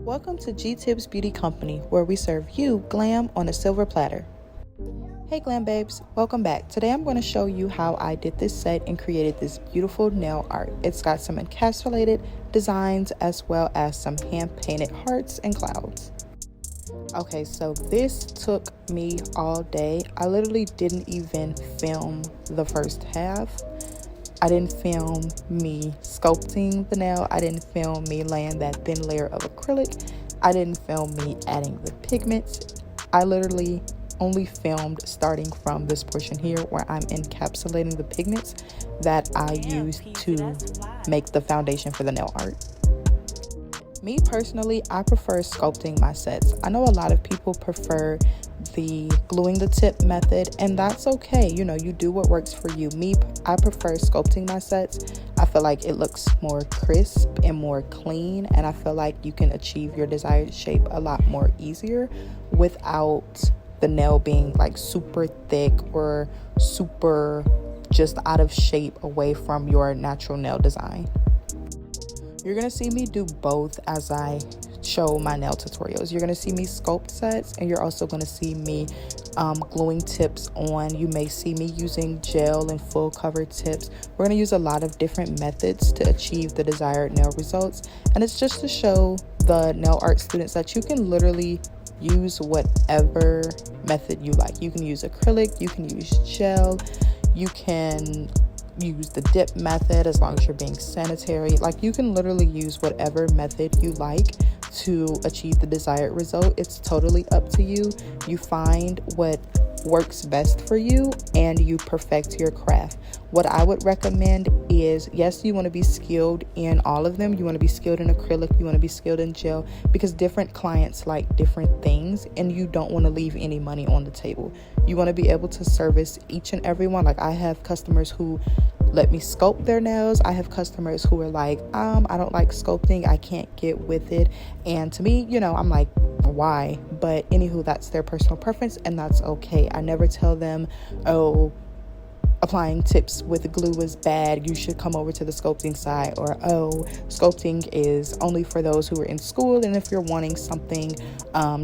Welcome to Tipz Beauty Company, where we serve you glam on a silver platter. Hey glam babes, welcome back. Today I'm going to show you how I did this set and created this beautiful nail art. It's got some encapsulated designs as well as some hand painted hearts and clouds. Okay, so this took me all day. I literally didn't even film the first half. I didn't film me sculpting the nail. I didn't film me laying that thin layer of acrylic. I didn't film me adding the pigments. I literally only filmed starting from this portion here where I'm encapsulating the pigments that I use to make the foundation for the nail art. Me personally, I prefer sculpting my sets. I know a lot of people prefer the gluing the tip method, and that's okay. You know, you do what works for you. I prefer sculpting my sets. I feel like it looks more crisp and more clean, and I feel like you can achieve your desired shape a lot more easier without the nail being like super thick or super just out of shape away from your natural nail design. You're going to see me do both as I show my nail tutorials. You're going to see me sculpt sets, and you're also going to see me gluing tips on. You may see me using gel and full cover tips. We're going to use a lot of different methods to achieve the desired nail results, and it's just to show the nail art students that you can literally use whatever method you like. You can use acrylic, you can use gel, you can use the dip method as long as you're being sanitary. Like, you can literally use whatever method you like to achieve the desired result. It's totally up to you. You find what works best for you and you perfect your craft. What I would recommend is, yes, you want to be skilled in all of them. You want to be skilled in acrylic, you want to be skilled in gel, because different clients like different things and you don't want to leave any money on the table. You want to be able to service each and every one. Like, I have customers who let me sculpt their nails. I have customers who are like, I don't like sculpting, I can't get with it. And to me, you know, I'm like, why? But anywho, that's their personal preference, and that's okay. I never tell them, oh, applying tips with glue is bad, you should come over to the sculpting side, or oh, sculpting is only for those who are in school, and if you're wanting something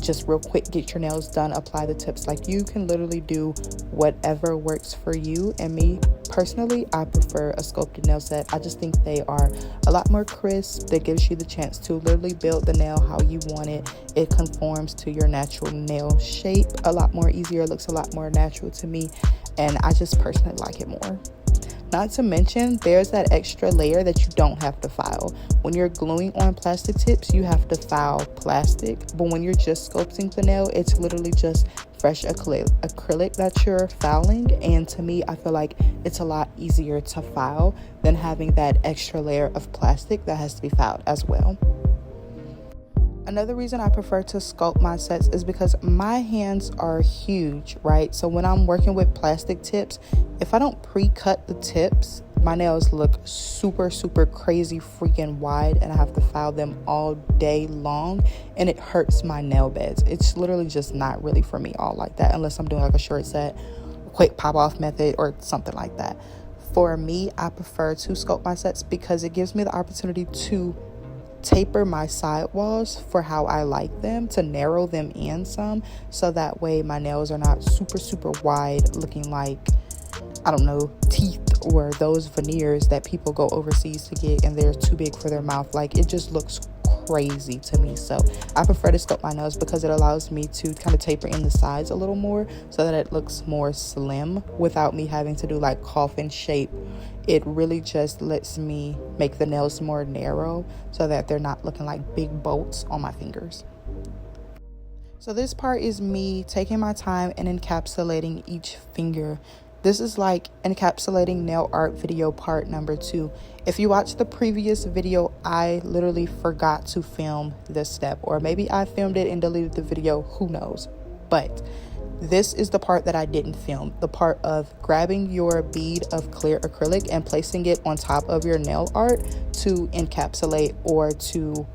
just real quick, get your nails done, apply the tips. Like, you can literally do whatever works for you. And me personally, I prefer a sculpted nail set. I just think they are a lot more crisp. That gives you the chance to literally build the nail how you want it. It conforms to your natural nail shape a lot more easier. It looks a lot more natural to me, and I just personally like it more. Not to mention, there's that extra layer that you don't have to file. When you're gluing on plastic tips, you have to file plastic, but when you're just sculpting the nail, it's literally just fresh acrylic that you're filing. And to me, I feel like it's a lot easier to file than having that extra layer of plastic that has to be filed as well. Another reason I prefer to sculpt my sets is because my hands are huge, right? So when I'm working with plastic tips, if I don't pre-cut the tips, my nails look super crazy freaking wide, and I have to file them all day long, and it hurts my nail beds. It's literally just not really for me all like that, unless I'm doing like a short set, quick pop off method or something like that. For me, I prefer to sculpt my sets because it gives me the opportunity to taper my side walls for how I like them, to narrow them in some, so that way my nails are not super wide, looking like, I don't know, teeth or those veneers that people go overseas to get and they're too big for their mouth. Like, it just looks crazy to me. So I prefer to sculpt my nails because it allows me to kind of taper in the sides a little more so that it looks more slim without me having to do like coffin shape. It really just lets me make the nails more narrow so that they're not looking like big bolts on my fingers. So this part is me taking my time and encapsulating each finger. This is like encapsulating nail art video part number 2. If you watched the previous video, I literally forgot to film this step, or maybe I filmed it and deleted the video, who knows. But this is the part that I didn't film, the part of grabbing your bead of clear acrylic and placing it on top of your nail art to encapsulate or to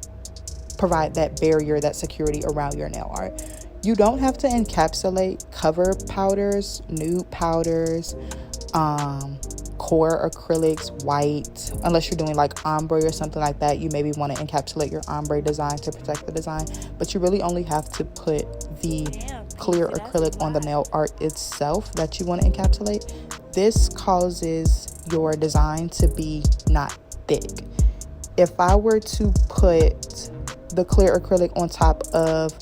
provide that barrier, that security around your nail art. You don't have to encapsulate cover powders, nude powders, core acrylics, white, unless you're doing like ombre or something like that. You maybe want to encapsulate your ombre design to protect the design, but you really only have to put the clear acrylic on the nail art itself that you want to encapsulate. This causes your design to be not thick. If I were to put the clear acrylic on top of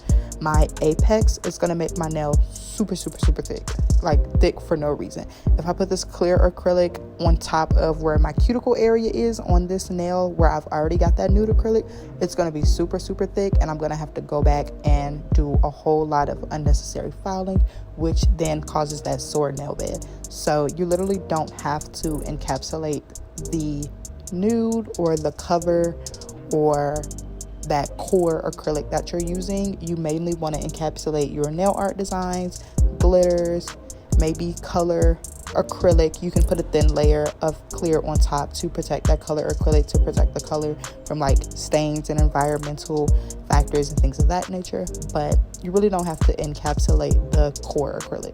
my apex, it's going to make my nail super thick, like thick for no reason. If I put this clear acrylic on top of where my cuticle area is on this nail where I've already got that nude acrylic, it's going to be super thick, and I'm going to have to go back and do a whole lot of unnecessary filing, which then causes that sore nail bed. So you literally don't have to encapsulate the nude or the cover or that core acrylic that you're using. You mainly want to encapsulate your nail art designs, glitters, maybe color acrylic. You can put a thin layer of clear on top to protect that color acrylic, to protect the color from like stains and environmental factors and things of that nature, but you really don't have to encapsulate the core acrylic.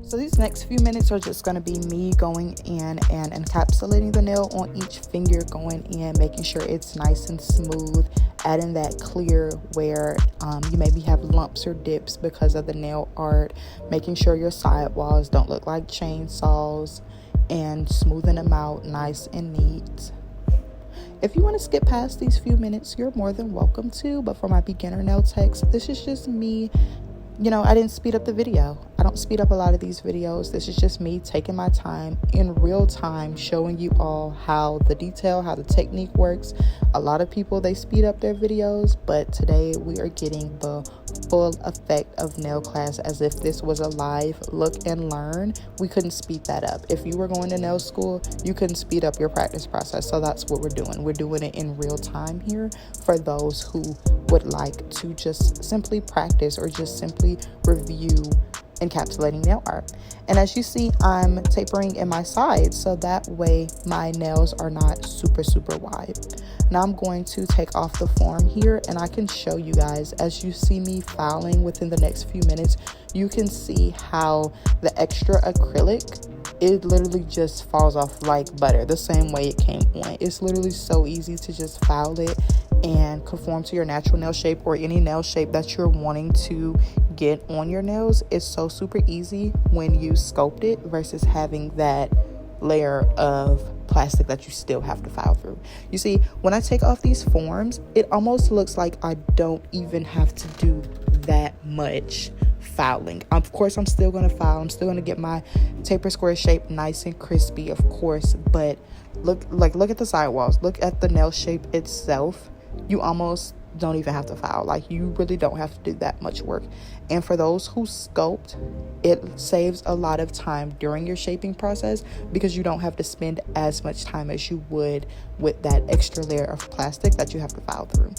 So these next few minutes are just going to be me going in and encapsulating the nail on each finger, going in, making sure it's nice and smooth, adding that clear where you maybe have lumps or dips because of the nail art, making sure your side walls don't look like chainsaws, and smoothing them out nice and neat. If you want to skip past these few minutes, you're more than welcome to, but for my beginner nail techs, this is just me. You know, I didn't speed up the video. I don't speed up a lot of these videos. This is just me taking my time in real time, showing you all how the detail, how the technique works. A lot of people, they speed up their videos, but today we are getting the full effect of nail class as if this was a live look and learn. We couldn't speed that up. If you were going to nail school, you couldn't speed up your practice process. So that's what we're doing. We're doing it in real time here for those who would like to just simply practice or just simply review encapsulating nail art. And as you see, I'm tapering in my sides so that way my nails are not super wide. Now I'm going to take off the form here, and I can show you guys as you see me filing within the next few minutes. You can see how the extra acrylic, it literally just falls off like butter, the same way it came on. It's literally so easy to just file it and conform to your natural nail shape or any nail shape that you're wanting to get on your nails. It's so super easy when you sculpt it versus having that layer of plastic that you still have to file through. You see, when I take off these forms, it almost looks like I don't even have to do that much filing. Of course, I'm still going to file. I'm still going to get my taper square shape nice and crispy, of course, but look at the sidewalls. Look at the nail shape itself. You almost don't even have to file. Like, you really don't have to do that much work. And for those who sculpt, it saves a lot of time during your shaping process because you don't have to spend as much time as you would with that extra layer of plastic that you have to file through.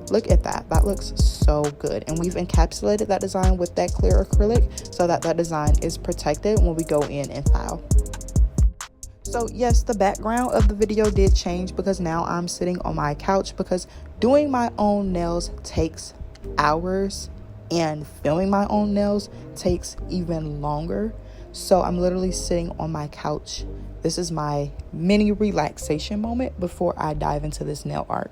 Look at that. That looks so good. And we've encapsulated that design with that clear acrylic so that that design is protected when we go in and file. So yes, the background of the video did change because now I'm sitting on my couch because doing my own nails takes hours and filming my own nails takes even longer. So I'm literally sitting on my couch. This is my mini relaxation moment before I dive into this nail art.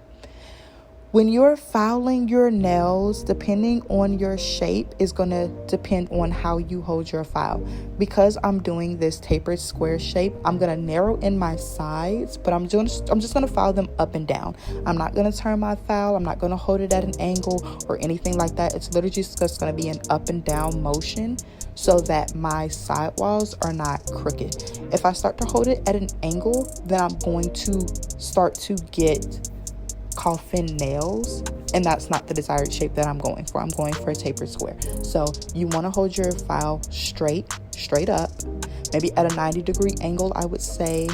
When you're filing your nails, depending on your shape is going to depend on how you hold your file. Because I'm doing this tapered square shape, I'm going to narrow in my sides, but I'm just going to file them up and down. I'm not going to turn my file. I'm not going to hold it at an angle or anything like that. It's literally just going to be an up and down motion so that my side walls are not crooked. If I start to hold it at an angle, then I'm going to start to get coffin nails, and that's not the desired shape that I'm going for. I'm going for a tapered square. So you want to hold your file straight up, maybe at a 90-degree angle, I would say.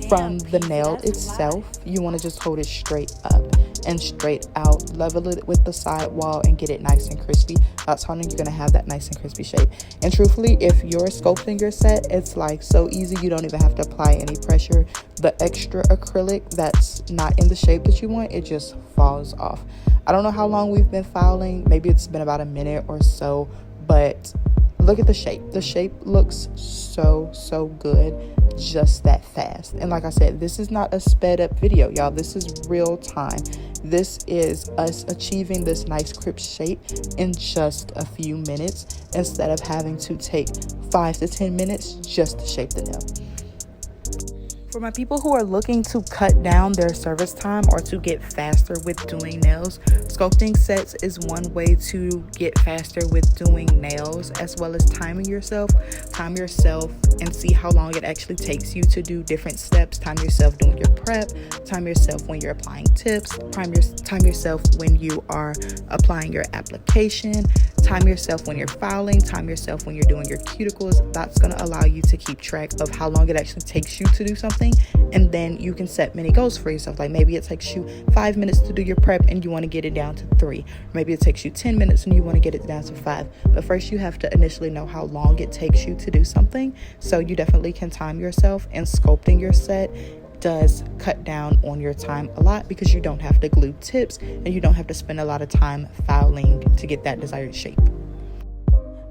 From the nail itself, you want to just hold it straight up and straight out, level it with the side wall and get it nice and crispy. That's how you're going to have that nice and crispy shape. And truthfully, if you're sculpting your set, it's like so easy, you don't even have to apply any pressure. The extra acrylic that's not in the shape that you want, it just falls off. I don't know how long we've been filing. Maybe it's been about a minute or so, but look at the shape. The shape looks so good just that fast. And like I said, this is not a sped up video, y'all. This is real time. This is us achieving this nice crisp shape in just a few minutes instead of having to take 5 to 10 minutes just to shape the nail. For my people who are looking to cut down their service time or to get faster with doing nails, sculpting sets is one way to get faster with doing nails, as well as timing yourself. Time yourself and see how long it actually takes you to do different steps. Time yourself doing your prep. Time yourself when you're applying tips. Time yourself when you are applying your application. Time yourself when you're filing. Time yourself when you're doing your cuticles. That's going to allow you to keep track of how long it actually takes you to do something. And then you can set many goals for yourself. Like maybe it takes you 5 minutes to do your prep and you want to get it down to 3. Maybe it takes you 10 minutes and you want to get it down to 5. But first you have to initially know how long it takes you to do something. So you definitely can time yourself, and sculpting your set does cut down on your time a lot because you don't have to glue tips and you don't have to spend a lot of time filing to get that desired shape.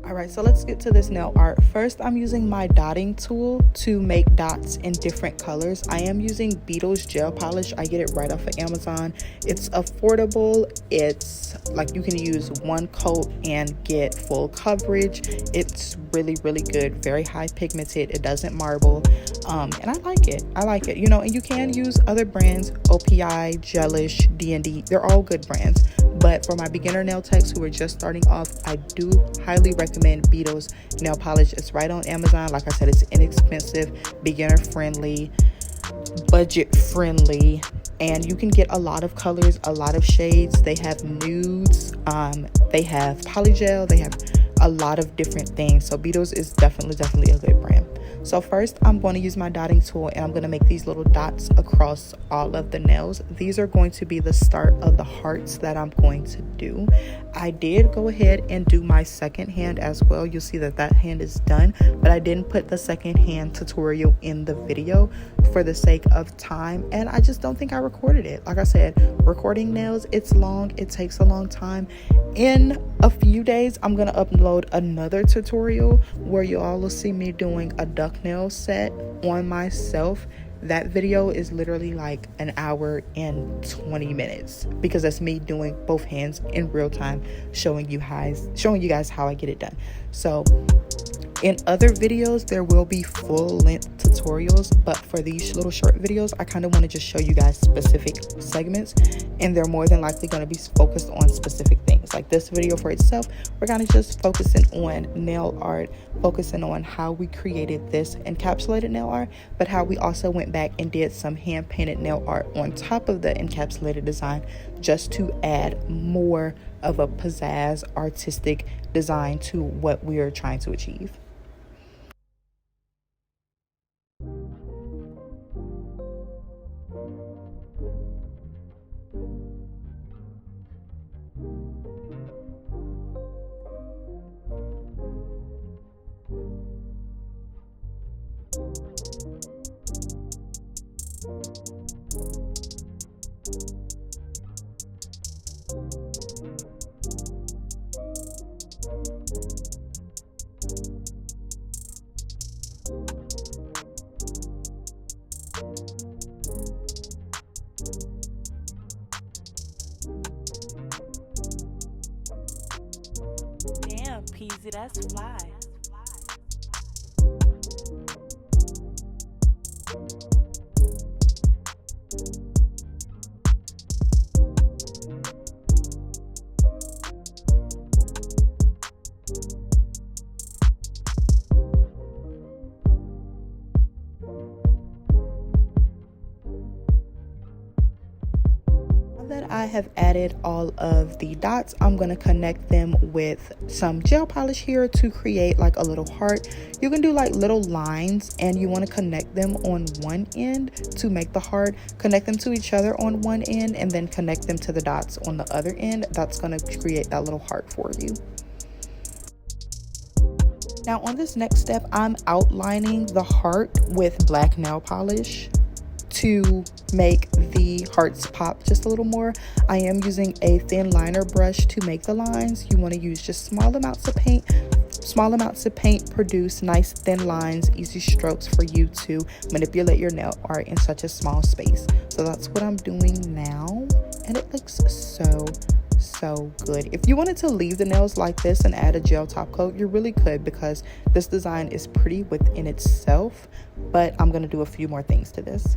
Alright, so let's get to this nail art. First, I'm using my dotting tool to make dots in different colors. I am using Beetle's gel polish. I get it right off of Amazon. It's affordable. It's like you can use one coat and get full coverage. It's really good, very high pigmented. It doesn't marble, and I like it. You know, and you can use other brands, OPI, Gelish, D&D. They're all good brands. But for my beginner nail techs who are just starting off, I do highly recommend Beetle's nail polish. It's right on Amazon. Like I said, it's inexpensive, beginner friendly, budget friendly, and you can get a lot of colors, a lot of shades. They have nudes, they have polygel, they have a lot of different things. So Beetle's is definitely a good brand. So first I'm going to use my dotting tool and I'm going to make these little dots across all of the nails. These are going to be the start of the hearts that I'm going to do. I did go ahead and do my second hand as well. You'll see that hand is done, but I didn't put the second hand tutorial in the video for the sake of time, and I just don't think I recorded it. Like I said, recording nails, it's long, it takes a long time. In a few days I'm going to upload another tutorial where you all will see me doing a duck nail set on myself. That video is literally like an hour and 20 minutes because that's me doing both hands in real time, showing you guys how I get it done. So in other videos there will be full length tutorials, but for these little short videos I kind of want to just show you guys specific segments, and they're more than likely going to be focused on specific things. Like this video for itself, we're kind of just focusing on nail art, focusing on how we created this encapsulated nail art, but how we also went back and did some hand painted nail art on top of the encapsulated design, just to add more of a pizzazz artistic design to what we are trying to achieve. Damn, Peasy, that's fly. That I have added all of the dots, I'm going to connect them with some gel polish here to create like a little heart. You can do like little lines, and you want to connect them on one end to make the heart. Connect them to each other on one end and then connect them to the dots on the other end. That's going to create that little heart for you. Now on this next step, I'm outlining the heart with black nail polish to make the hearts pop just a little more. I am using a thin liner brush to make the lines. You want to use just small amounts of paint Small amounts of paint produce nice thin lines, easy strokes for you to manipulate your nail art in such a small space. So that's what I'm doing now, and it looks so good. If you wanted to leave the nails like this and add a gel top coat, you really could, because this design is pretty within itself, but I'm going to do a few more things to this.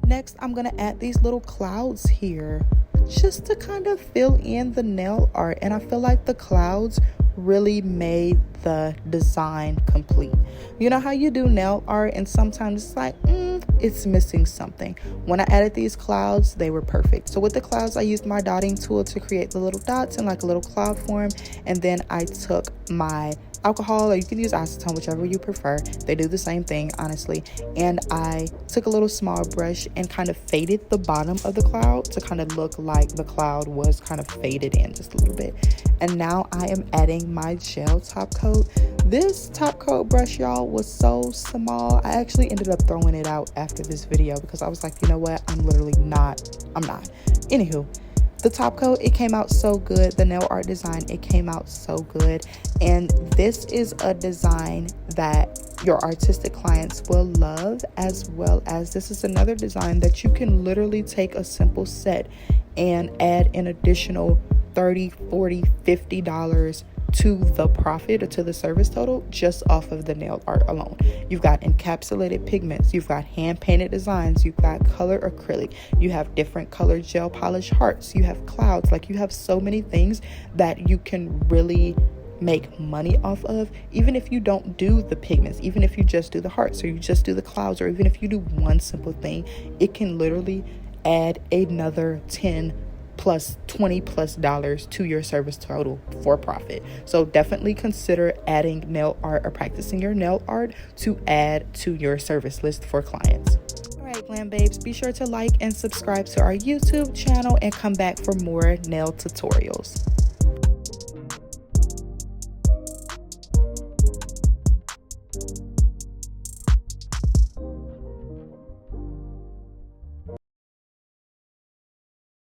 Next, I'm going to add these little clouds here just to kind of fill in the nail art, and I feel like the clouds really made the design complete. You know how you do nail art and sometimes it's like it's missing something. When I added these clouds, they were perfect. So with the clouds, I used my dotting tool to create the little dots in like a little cloud form, and then I took my alcohol, or you can use acetone, whichever you prefer. They do the same thing, honestly. And I took a little small brush and kind of faded the bottom of the cloud to kind of look like the cloud was kind of faded in just a little bit. And now I am adding my gel top coat. This top coat brush, y'all, was so small. I actually ended up throwing it out after this video because I was like, you know what, I'm not. Anywho, the top coat, it came out so good. The nail art design, it came out so good. And this is a design that your artistic clients will love, as well as this is another design that you can literally take a simple set and add an additional $30, $40, $50 to the profit or to the service total just off of the nail art alone. You've got encapsulated pigments, you've got hand painted designs, you've got color acrylic, you have different color gel polish hearts, you have clouds. Like, you have so many things that you can really make money off of, even if you don't do the pigments, even if you just do the hearts, or you just do the clouds, or even if you do one simple thing. It can literally add another 10 plus $20 plus to your service total for profit. So definitely consider adding nail art or practicing your nail art to add to your service list for clients. All right, glam babes, be sure to like and subscribe to our YouTube channel and come back for more nail tutorials.